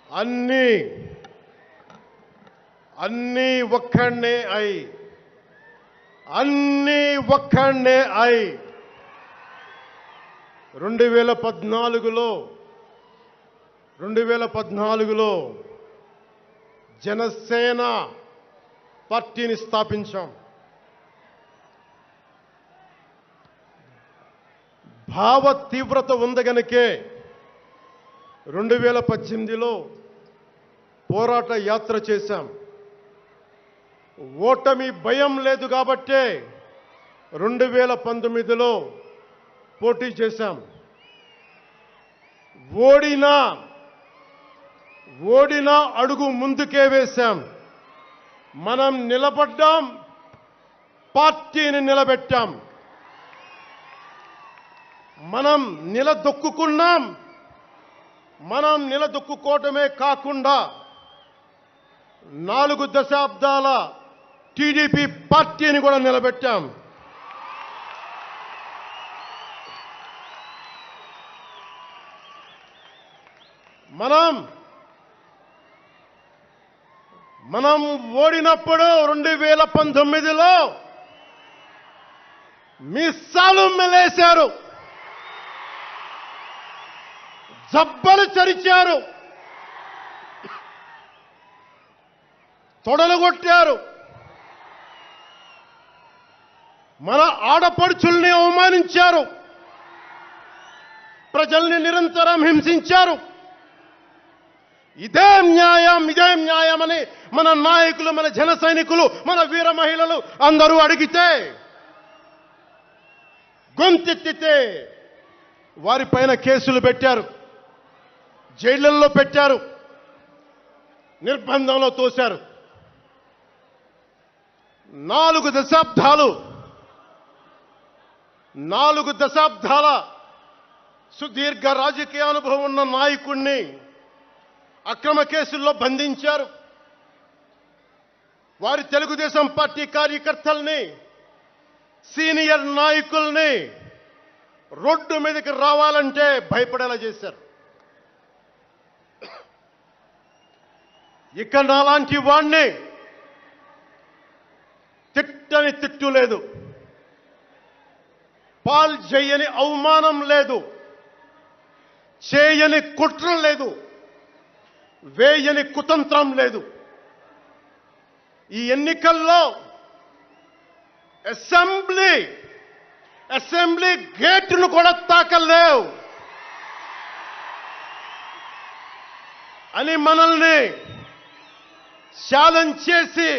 అన్నీ ఒక్కడే అయి 2014లో జనసేన పార్టీని స్థాపించాం. భావ తీవ్రత ఉంది గనుకే 2018లో పోరాట యాత్ర చేశాం. ఓటమి భయం లేదు కాబట్టే 2019లో పోటీ చేశాం. ఓడినా అడుగు ముందుకే వేశాం. మనం నిలబడ్డాం, పార్టీని నిలబెట్టాం. మనం నిలదొక్కుకున్నాం. మనం నిలదొక్కుకోవటమే కాకుండా 4 దశాబ్దాల టీడీపీ పార్టీని కూడా నిలబెట్టాం. మనం ఓడినప్పుడు 2019లో మీసాలు మెలేశారు, జబ్బలు చరిచారు, తొడలు కొట్టారు, మన ఆడపడుచుల్ని అవమానించారు, ప్రజల్ని నిరంతరం హింసించారు. ఇదే న్యాయం అని మన నాయకులు, మన జన సైనికులు, మన వీర మహిళలు అందరూ అడిగితే, గొంతెత్తితే వారిపైన కేసులు పెట్టారు, జైళ్లలో పెట్టారు, నిర్బంధంలో తోశారు. 4 దశాబ్దాల సుదీర్ఘ రాజకీయ అనుభవం ఉన్న నాయకుణ్ణి అక్రమ కేసుల్లో బంధించారు. వారి తెలుగుదేశం పార్టీ కార్యకర్తల్ని, సీనియర్ నాయకుల్ని రోడ్డు మీదకి రావాలంటే భయపడేలా చేశారు. ఇక నాలాంటి వాణ్ణి తిట్టని తిట్టు లేదు, పాల్ చేయని అవమానం లేదు, చేయని కుట్ర లేదు, వేయని కుతంత్రం లేదు. ఈ ఎన్నికల్లో అసెంబ్లీ గేటును కూడా తాకలేవు అని మనల్ని ఛాలెంజ్ చేసి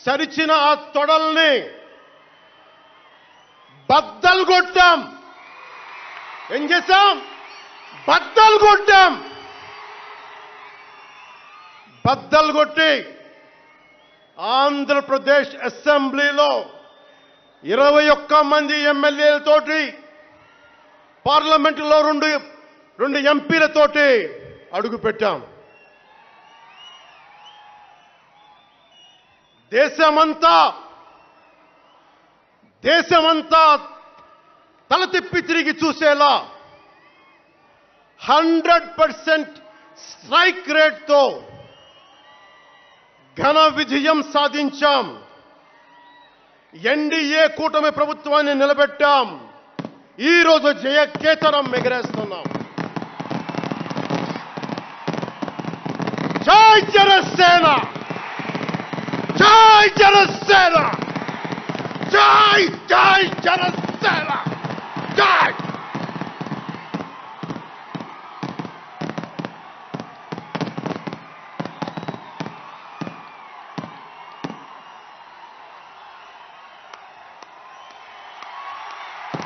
చరిచిన ఆ తొడల్ని బద్దలు కొట్టాం. ఏం చేశాం? బద్దలు కొట్టాం. బద్దలు కొట్టి ఆంధ్రప్రదేశ్ అసెంబ్లీలో 21 మంది ఎమ్మెల్యేలతోటి, పార్లమెంటులో 2 ఎంపీలతోటి అడుగుపెట్టాం. దేశమంతా తల తిప్పి తిరిగి చూసేలా 100% స్ట్రైక్ రేట్తో ఘన విజయం సాధించాం. ఎన్డీఏ కూటమి ప్రభుత్వాన్ని నిలబెట్టాం. ఈరోజు జయకేతనం ఎగరేస్తున్నాం. జై జనసేన, జై జనసేన, జై జనసేన, జై.